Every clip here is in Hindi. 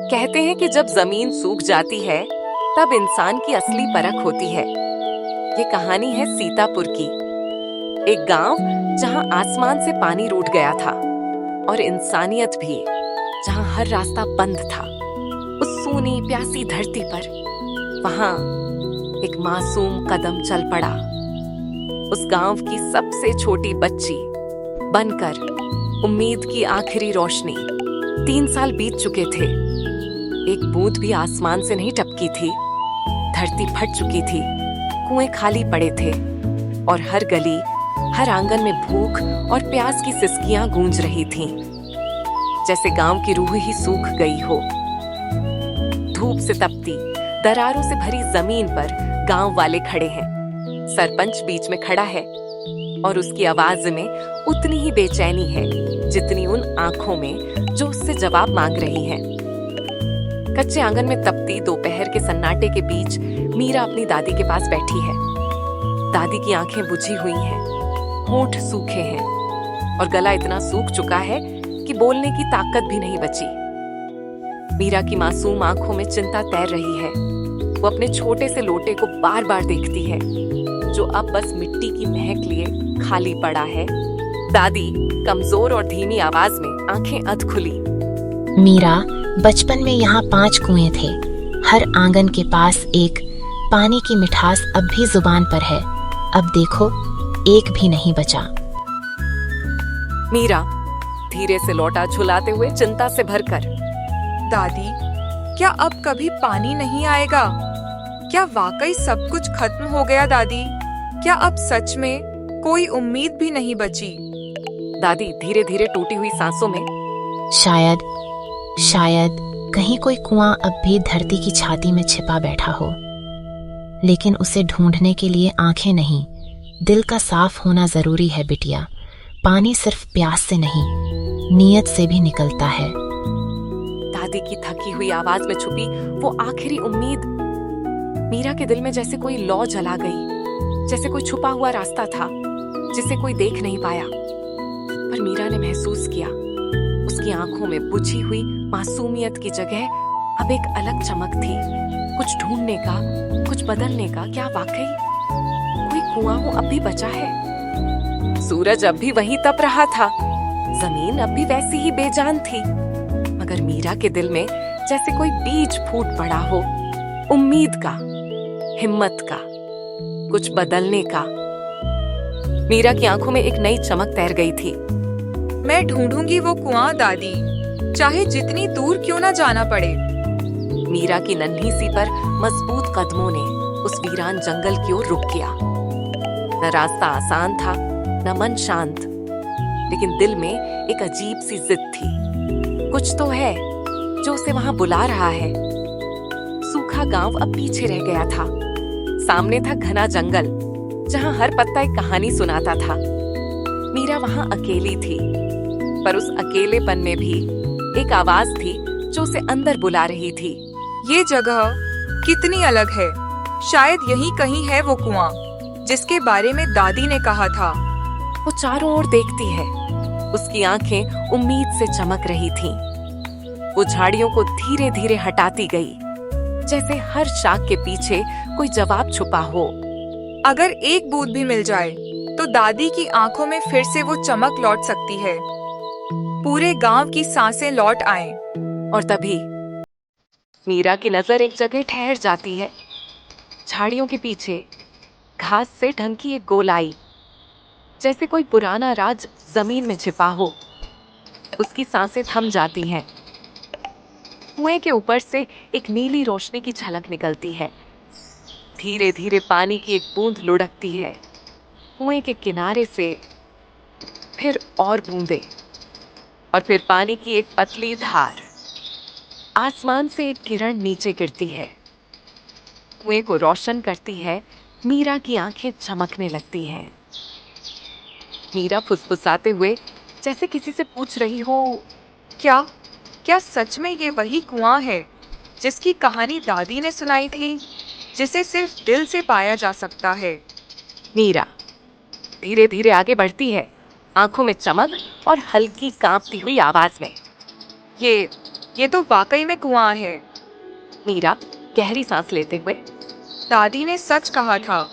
कहते हैं कि जब जमीन सूख जाती है तब इंसान की असली परख होती है। ये कहानी है सीतापुर की। एक गांव जहां आसमान से पानी रूठ गया था और इंसानियत भी, जहां हर रास्ता बंद था। उस सूनी प्यासी धरती पर वहां एक मासूम कदम चल पड़ा, उस गांव की सबसे छोटी बच्ची बनकर उम्मीद की आखिरी रोशनी। 3 साल बीत चुके थे, एक बूंद भी आसमान से नहीं टपकी थी। धरती फट चुकी थी, कुएं खाली पड़े थे और हर गली, हर आंगन में भूख और प्यास की सिसकियां गूंज रही थीं, जैसे गांव की रूह ही सूख गई हो। धूप से तपती, दरारों से भरी जमीन पर गांव वाले खड़े हैं। सरपंच बीच में खड़ा है और उसकी आवाज में उतनी ही बेचैनी है जितनी उन आंखों में जो उससे जवाब मांग रही हैं। कच्चे आंगन में तपती दोपहर के सन्नाटे के बीच मीरा अपनी दादी के पास बैठी है। दादी की आंखें बुझी हुई हैं, होंठ सूखे हैं और गला इतना सूख चुका है कि बोलने की ताकत भी नहीं बची। मीरा की मासूम आंखों में चिंता तैर रही है। वो अपने छोटे से लोटे को बार बार देखती है, जो अब बस मिट्टी की महक लिए खाली पड़ा है। दादी कमजोर और धीमी आवाज में आंखें अध खुली। मीरा, बचपन में यहाँ 5 कुएं थे। हर आंगन के पास एक। पानी की मिठास अब भी जुबान पर है। अब देखो, एक भी नहीं बचा। मीरा धीरे से लौटा झुलाते हुए चिंता से भरकर। दादी, क्या अब कभी पानी नहीं आएगा? क्या वाकई सब कुछ खत्म हो गया दादी? क्या अब सच में कोई उम्मीद भी नहीं बची? दादी धीरे धीरे टूटी हुई सांसों में। शायद कहीं कोई कुआं अब भी धरती की छाती में छिपा बैठा हो, लेकिन उसे ढूंढने के लिए आंखें नहीं, दिल का साफ होना जरूरी है बिटिया। पानी सिर्फ प्यास से नहीं, नीयत से भी निकलता है। दादी की थकी हुई आवाज में छुपी वो आखिरी उम्मीद मीरा के दिल में जैसे कोई लौ जला गई, जैसे कोई छुपा हुआ रास्ता था जिसे कोई देख नहीं पाया। पर मीरा ने महसूस किया, उसकी आंखों में बुझी हुई मासूमियत की जगह अब एक अलग चमक थी। कुछ ढूंढने का, कुछ बदलने का। क्या वाकई कोई कुआं वो अब भी बचा है? सूरज अब भी वहीं तप रहा था, जमीन अब भी वैसी ही बेजान थी, मगर मीरा के दिल में जैसे कोई बीज फूट पड़ा हो, उम्मीद का, हिम्मत का, कुछ बदलने का। मीरा की आंखों में एक नई चमक तैर गई थी। मैं ढूंढूंगी वो कुआं दादी, चाहे जितनी दूर क्यों ना जाना पड़े। मीरा की नन्ही सी पर मजबूत कदमों ने उस वीरान जंगल की ओर रुख किया। न रास्ता आसान था, न मन शांत, लेकिन दिल में एक अजीब सी जिद थी। कुछ तो है जो उसे वहां बुला रहा है। सूखा गांव अब पीछे रह गया था। सामने था घना जंगल, जहां हर पत्ता एक कहानी सुनाता था। मीरा वहां अकेली थी, पर उस अकेलेपन में भी एक आवाज थी जो उसे अंदर बुला रही थी। ये जगह कितनी अलग है। शायद यही कहीं है वो कुआं जिसके बारे में दादी ने कहा था। वो चारों ओर देखती है, उसकी आंखें उम्मीद से चमक रही थीं। वो झाड़ियों को धीरे धीरे हटाती गई, जैसे हर शाख के पीछे कोई जवाब छुपा हो। अगर एक बूंद भी मिल जाए तो दादी की आंखों में फिर से वो चमक लौट सकती है, पूरे गांव की सांसें लौट आएं। और तभी मीरा की नजर एक जगह ठहर जाती है। झाड़ियों के पीछे घास से ढंकी एक गोलाई, जैसे कोई पुराना राज जमीन में छिपा हो। उसकी सांसें थम जाती हैं। कुएं के ऊपर से एक नीली रोशनी की झलक निकलती है। धीरे धीरे पानी की एक बूंद लुढ़कती है। कुएं के किनारे से फिर और बूंदें, और फिर पानी की एक पतली धार। आसमान से एक किरण नीचे गिरती है, कुएं को रोशन करती है। मीरा की आंखें चमकने लगती हैं। मीरा फुसफुसाते हुए जैसे किसी से पूछ रही हो, क्या क्या सच में ये वही कुआं है जिसकी कहानी दादी ने सुनाई थी, जिसे सिर्फ दिल से पाया जा सकता है? मीरा धीरे धीरे आगे बढ़ती है, आंखों में चमक और हल्की कांपती हुई आवाज में। ये तो वाकई में कुआं है। मीरा गहरी सांस लेते हुए, दादी ने सच कहा था,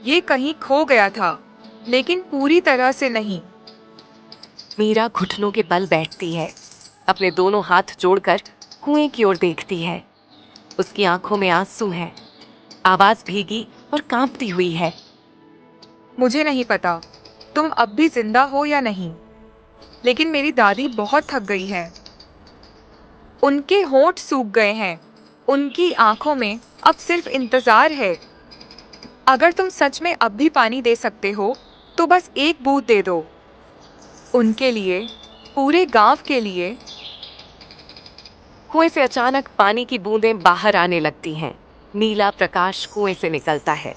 ये कहीं खो गया था, लेकिन पूरी तरह से नहीं। मीरा घुटनों के बल बैठती है, अपने दोनों हाथ जोड़कर कुएं की ओर देखती है। उसकी आंखों में आंसू हैं, आवाज भीगी और कांपती हुई है। मुझे नहीं पता तुम अब भी जिंदा हो या नहीं, लेकिन मेरी दादी बहुत थक गई है। उनके होंठ सूख गए हैं, उनकी आंखों में अब सिर्फ इंतजार है। अगर तुम सच में अब भी पानी दे सकते हो तो बस एक बूंद दे दो, उनके लिए, पूरे गांव के लिए। कुएं से अचानक पानी की बूंदें बाहर आने लगती हैं। नीला प्रकाश कुएं से निकलता है।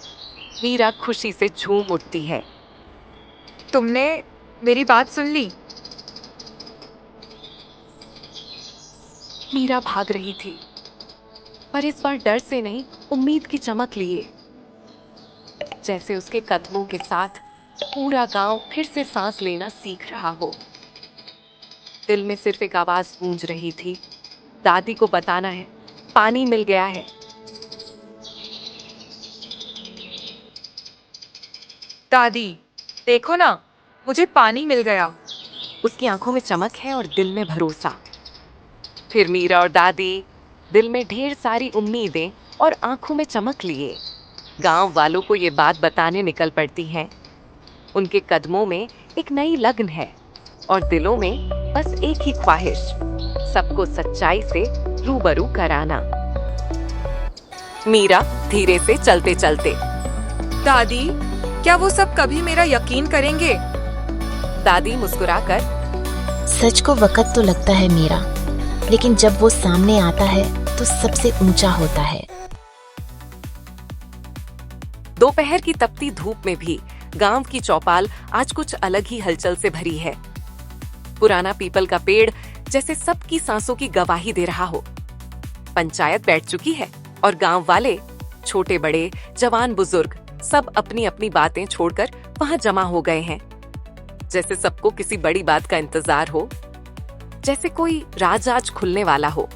मीरा खुशी से झूम उठती है। तुमने मेरी बात सुन ली? मीरा भाग रही थी, पर इस बार डर से नहीं, उम्मीद की चमक लिए। जैसे उसके कदमों के साथ पूरा गांव फिर से सांस लेना सीख रहा हो। दिल में सिर्फ एक आवाज गूंज रही थी, दादी को बताना है, पानी मिल गया है। दादी, देखो ना, मुझे पानी मिल गया। उसकी आंखों में चमक है और दिल में भरोसा। फिर मीरा और दादी, दिल में ढेर सारी उम्मीदें और आंखों में चमक लिए, गांव वालों को ये बात बताने निकल पड़ती हैं। उनके कदमों में एक नई लगन है और दिलों में बस एक ही ख्वाहिश, सबको सच्चाई से रूबरू कराना। मीरा धीरे से चलते चलते, दादी, क्या वो सब कभी मेरा यकीन करेंगे? दादी मुस्कुराकर, सच को वक्त तो लगता है मीरा, लेकिन जब वो सामने आता है तो सबसे ऊंचा होता है। दोपहर की तपती धूप में भी गांव की चौपाल आज कुछ अलग ही हलचल से भरी है। पुराना पीपल का पेड़ जैसे सबकी सांसों की गवाही दे रहा हो। पंचायत बैठ चुकी है और गांव वाले, छोटे बड़े, जवान बुजुर्ग, सब अपनी अपनी बातें छोड़कर वहां जमा हो गए हैं। जैसे सबको किसी बड़ी बात का इंतजार हो, जैसे कोई राज आज खुलने वाला हो।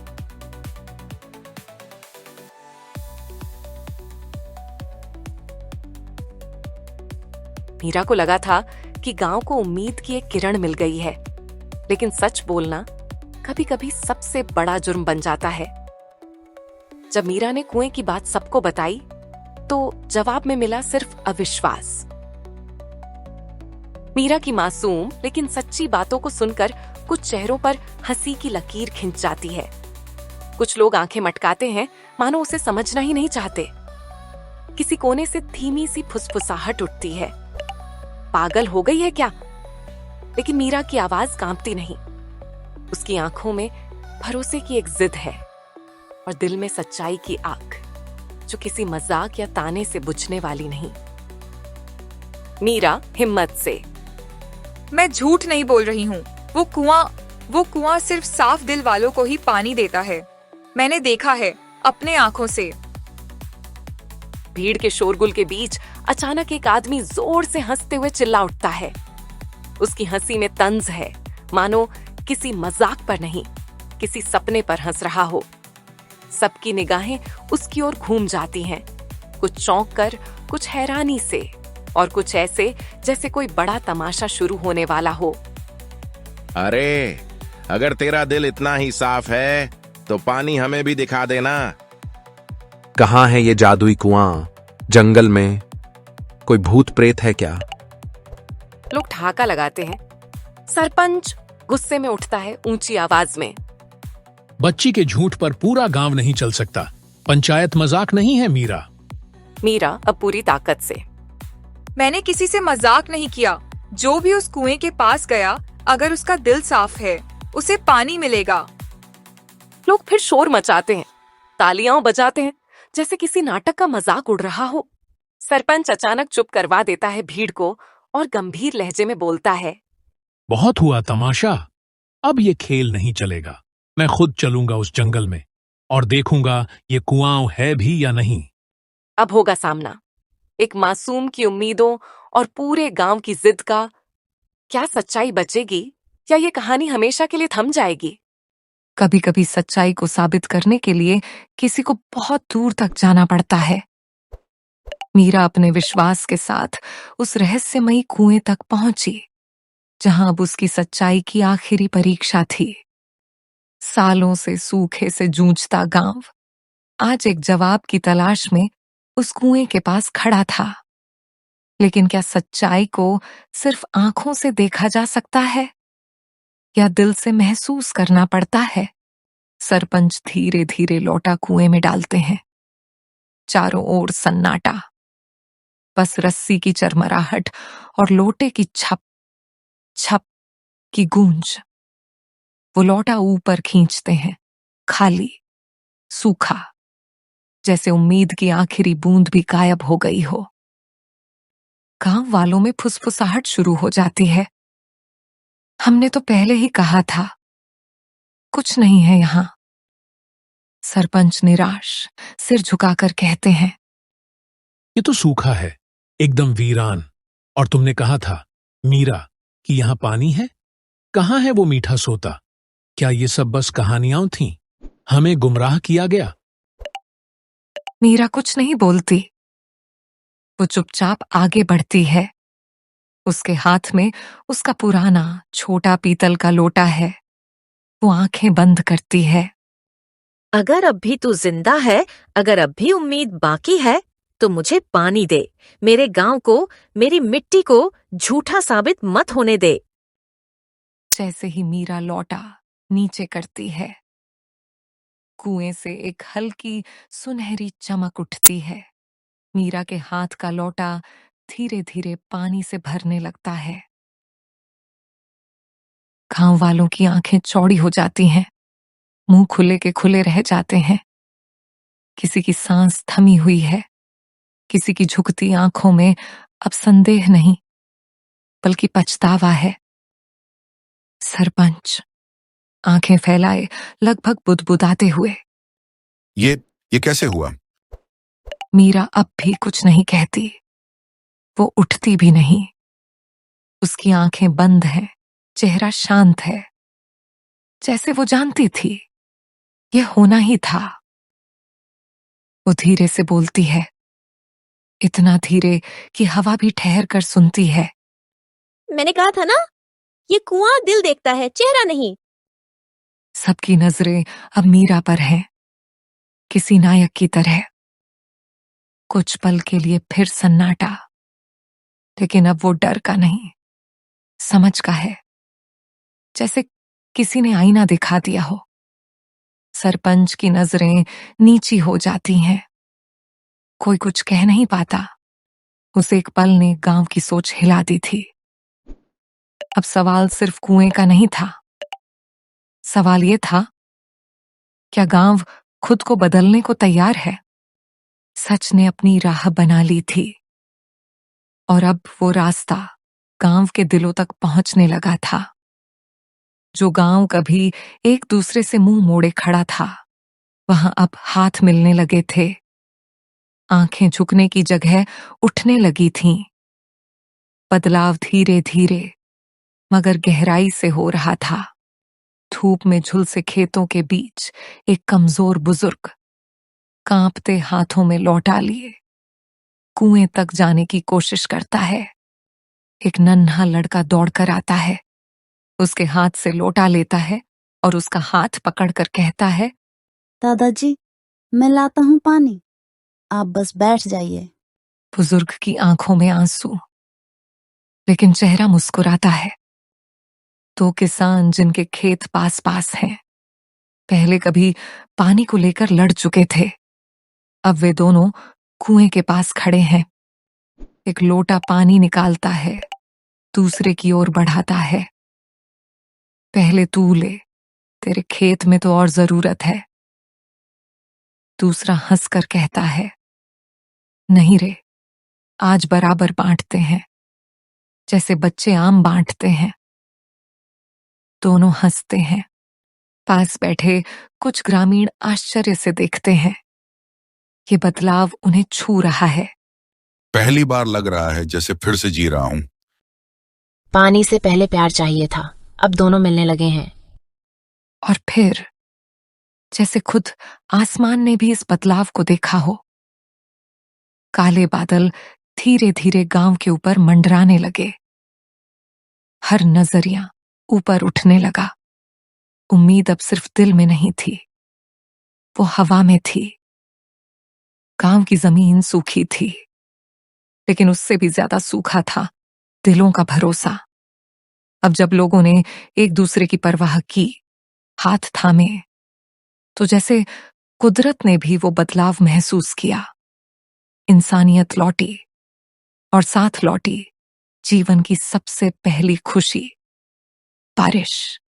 मीरा को लगा था कि गांव को उम्मीद की एक किरण मिल गई है, लेकिन सच बोलना कभी कभी सबसे बड़ा जुर्म बन जाता है। जब मीरा ने कुएं की बात सबको बताई तो जवाब में मिला सिर्फ अविश्वास। मीरा की मासूम लेकिन सच्ची बातों को सुनकर कुछ चेहरों पर हंसी की लकीर खिंच जाती है। कुछ लोग आंखें मटकाते हैं, मानो उसे समझना ही नहीं चाहते। किसी कोने से धीमी सी फुसफुसाहट उठती है, पागल हो गई है क्या? लेकिन मीरा की आवाज कांपती नहीं। उसकी आंखों में भरोसे की एक जिद है और दिल में सच्चाई की आग, जो किसी मजाक या ताने से बुझने वाली नहीं। मीरा हिम्मत से, मैं झूठ नहीं बोल रही हूँ। वो कुआं सिर्फ साफ दिल वालों को ही पानी देता है। मैंने देखा है अपने आंखों से। भीड़ के शोरगुल के बीच अचानक एक आदमी जोर से हंसते हुए चिल्ला उठता है। उसकी हंसी में तंज है, मानो किसी मजाक पर नहीं, किसी सपने पर हंस रहा हो। सबकी निगाहें उसकी ओर घूम जाती हैं, कुछ चौंक कर, कुछ हैरानी से और कुछ ऐसे जैसे कोई बड़ा तमाशा शुरू होने वाला हो। अरे, अगर तेरा दिल इतना ही साफ है तो पानी हमें भी दिखा देना। कहाँ है ये जादुई कुआं? जंगल में? कोई भूत प्रेत है क्या? लोग ठहाका लगाते हैं। सरपंच गुस्से में उठता है ऊंची आवाज में, बच्ची के झूठ पर पूरा गांव नहीं चल सकता। पंचायत मजाक नहीं है मीरा। मीरा अब पूरी ताकत से, मैंने किसी से मजाक नहीं किया। जो भी उस कुएं के पास गया, अगर उसका दिल साफ है, उसे पानी मिलेगा। लोग फिर शोर मचाते हैं, तालियां बजाते हैं, जैसे किसी नाटक का मजाक उड़ रहा हो। सरपंच अचानक चुप करवा देता है भीड़ को और गंभीर लहजे में बोलता है, बहुत हुआ तमाशा, अब ये खेल नहीं चलेगा। मैं खुद चलूंगा उस जंगल में और देखूंगा ये कुआं है भी या नहीं। अब होगा सामना, एक मासूम की उम्मीदों और पूरे गांव की जिद का। क्या सच्चाई बचेगी या ये कहानी हमेशा के लिए थम जाएगी? कभी कभी सच्चाई को साबित करने के लिए किसी को बहुत दूर तक जाना पड़ता है। मीरा अपने विश्वास के साथ उस रहस्यमयी कुएं तक पहुंची, जहां अब उसकी सच्चाई की आखिरी परीक्षा थी। सालों से सूखे से जूझता गांव आज एक जवाब की तलाश में उस कुएं के पास खड़ा था। लेकिन क्या सच्चाई को सिर्फ आंखों से देखा जा सकता है या दिल से महसूस करना पड़ता है? सरपंच धीरे धीरे लोटा कुएं में डालते हैं। चारों ओर सन्नाटा, बस रस्सी की चरमराहट और लोटे की छप छप की गूंज। वो लोटा ऊपर खींचते हैं, खाली, सूखा, जैसे उम्मीद की आखिरी बूंद भी गायब हो गई हो। गांव वालों में फुसफुसाहट शुरू हो जाती है। हमने तो पहले ही कहा था, कुछ नहीं है यहां। सरपंच निराश सिर झुकाकर कहते हैं, ये तो सूखा है, एकदम वीरान। और तुमने कहा था मीरा कि यहां पानी है। कहाँ है वो मीठा सोता? क्या ये सब बस कहानियां थीं? हमें गुमराह किया गया? मीरा कुछ नहीं बोलती। वो चुपचाप आगे बढ़ती है। उसके हाथ में उसका पुराना छोटा पीतल का लोटा है। वो आंखें बंद करती है। अगर अब भी तू जिंदा है, अगर अब भी उम्मीद बाकी है, तो मुझे पानी दे। मेरे गांव को, मेरी मिट्टी को झूठा साबित मत होने दे। जैसे ही मीरा लौटा नीचे करती है, कुएं से एक हल्की सुनहरी चमक उठती है। मीरा के हाथ का लोटा धीरे धीरे पानी से भरने लगता है। गांव वालों की आंखें चौड़ी हो जाती हैं, मुंह खुले के खुले रह जाते हैं। किसी की सांस थमी हुई है, किसी की झुकती आंखों में अब संदेह नहीं, बल्कि पछतावा है। सरपंच आंखें फैलाए, लगभग बुदबुदाते हुए, ये कैसे हुआ? मीरा अब भी कुछ नहीं कहती। वो उठती भी नहीं। उसकी आंखें बंद हैं, चेहरा शांत है, जैसे वो जानती थी ये होना ही था। वो धीरे से बोलती है, इतना धीरे कि हवा भी ठहर कर सुनती है। मैंने कहा था ना, ये कुआं दिल देखता है, चेहरा नहीं। सबकी नजरें अब मीरा पर हैं, किसी नायक की तरह। कुछ पल के लिए फिर सन्नाटा, लेकिन अब वो डर का नहीं, समझ का है, जैसे किसी ने आईना दिखा दिया हो। सरपंच की नजरें नीची हो जाती हैं। कोई कुछ कह नहीं पाता। उस एक पल ने गांव की सोच हिला दी थी। अब सवाल सिर्फ कुएं का नहीं था। सवाल ये था, क्या गांव खुद को बदलने को तैयार है? सच ने अपनी राह बना ली थी, और अब वो रास्ता गांव के दिलों तक पहुंचने लगा था। जो गांव कभी एक दूसरे से मुंह मोड़े खड़ा था, वहां अब हाथ मिलने लगे थे। आंखें झुकने की जगह उठने लगी थीं। बदलाव धीरे धीरे मगर गहराई से हो रहा था। धूप में झुलसे खेतों के बीच एक कमजोर बुजुर्ग कांपते हाथों में लौटा लिए कुएं तक जाने की कोशिश करता है। एक नन्हा लड़का दौड़कर आता है, उसके हाथ से लोटा लेता है और उसका हाथ पकड़कर कहता है, दादाजी, मैं लाता हूँ पानी, आप बस बैठ जाइए। बुजुर्ग की आंखों में आंसू, लेकिन चेहरा मुस्कुराता है। दो किसान जिनके खेत पास पास हैं, पहले कभी पानी को लेकर लड़ चुके थे। अब वे दोनों कुएं के पास खड़े हैं। एक लोटा पानी निकालता है, दूसरे की ओर बढ़ाता है। पहले तू ले, तेरे खेत में तो और जरूरत है। दूसरा हंसकर कहता है, नहीं रे, आज बराबर बांटते हैं, जैसे बच्चे आम बांटते हैं। दोनों हंसते हैं। पास बैठे कुछ ग्रामीण आश्चर्य से देखते हैं। ये बदलाव उन्हें छू रहा है। पहली बार लग रहा है जैसे फिर से जी रहा हूं। पानी से पहले प्यार चाहिए था, अब दोनों मिलने लगे हैं। और फिर जैसे खुद आसमान ने भी इस बदलाव को देखा हो। काले बादल धीरे धीरे गांव के ऊपर मंडराने लगे। हर नजरिया ऊपर उठने लगा। उम्मीद अब सिर्फ दिल में नहीं थी, वो हवा में थी। गांव की जमीन सूखी थी, लेकिन उससे भी ज्यादा सूखा था दिलों का भरोसा। अब जब लोगों ने एक दूसरे की परवाह की, हाथ थामे, तो जैसे कुदरत ने भी वो बदलाव महसूस किया। इंसानियत लौटी और साथ लौटी जीवन की सबसे पहली खुशी, बारिश।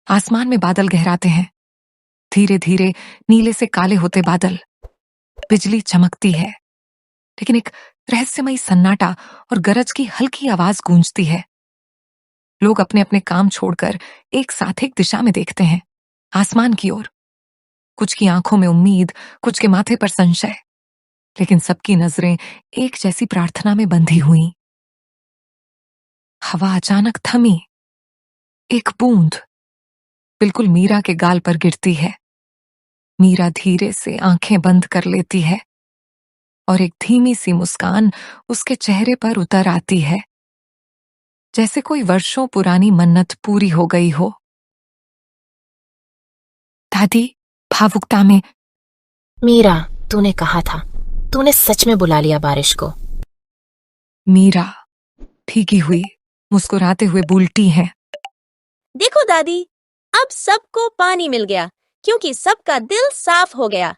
आसमान में बादल गहराते हैं, धीरे धीरे नीले से काले होते बादल। बिजली चमकती है, लेकिन एक रहस्यमयी सन्नाटा और गरज की हल्की आवाज गूंजती है। लोग अपने अपने काम छोड़कर एक साथ एक दिशा में देखते हैं, आसमान की ओर। कुछ की आंखों में उम्मीद, कुछ के माथे पर संशय, लेकिन सबकी नजरें एक जैसी प्रार्थना में बंधी हुई। हवा अचानक थमी। एक बूंद बिल्कुल मीरा के गाल पर गिरती है। मीरा धीरे से आंखें बंद कर लेती है और एक धीमी सी मुस्कान उसके चेहरे पर उतर आती है, जैसे कोई वर्षों पुरानी मन्नत पूरी हो गई हो। दादी भावुकता में, मीरा, तूने कहा था, तूने सच में बुला लिया बारिश को। मीरा भीगी हुई मुस्कुराते हुए बोलती है, देखो दादी, अब सबको पानी मिल गया क्योंकि सबका दिल साफ हो गया।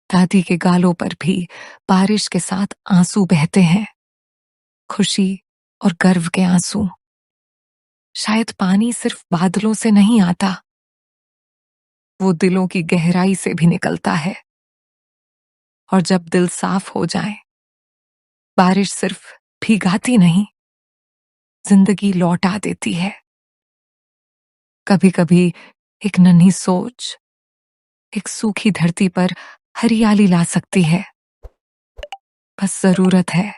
दादी के गालों पर भी बारिश के साथ आंसू बहते हैं, खुशी और गर्व के आंसू। शायद पानी सिर्फ बादलों से नहीं आता, वो दिलों की गहराई से भी निकलता है। और जब दिल साफ हो जाए, बारिश सिर्फ भीगाती नहीं, जिंदगी लौटा देती है। कभी कभी एक नन्ही सोच एक सूखी धरती पर हरियाली ला सकती है। बस जरूरत है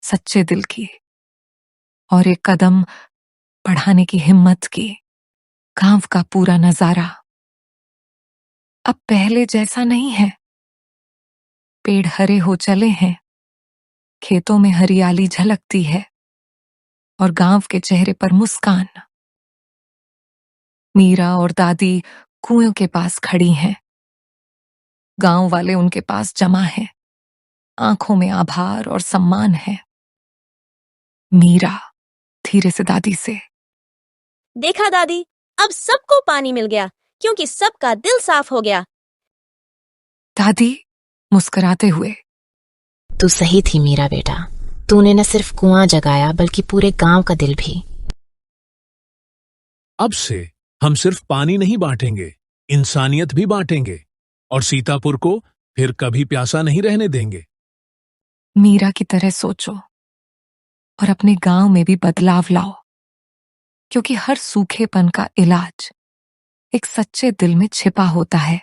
सच्चे दिल की और एक कदम बढ़ाने की हिम्मत की। गांव का पूरा नजारा अब पहले जैसा नहीं है। पेड़ हरे हो चले हैं, खेतों में हरियाली झलकती है और गांव के चेहरे पर मुस्कान। मीरा और दादी कुएं के पास खड़ी हैं। गांव वाले उनके पास जमा हैं, आंखों में आभार और सम्मान है। मीरा धीरे से दादी से, देखा दादी, अब सबको पानी मिल गया क्योंकि सबका दिल साफ हो गया। दादी मुस्कुराते हुए, तू सही थी मीरा बेटा, तूने न सिर्फ कुआं जगाया बल्कि पूरे गांव का दिल भी। अब से हम सिर्फ पानी नहीं बांटेंगे, इंसानियत भी बांटेंगे और सीतापुर को फिर कभी प्यासा नहीं रहने देंगे। मीरा की तरह सोचो और अपने गांव में भी बदलाव लाओ, क्योंकि हर सूखेपन का इलाज एक सच्चे दिल में छिपा होता है।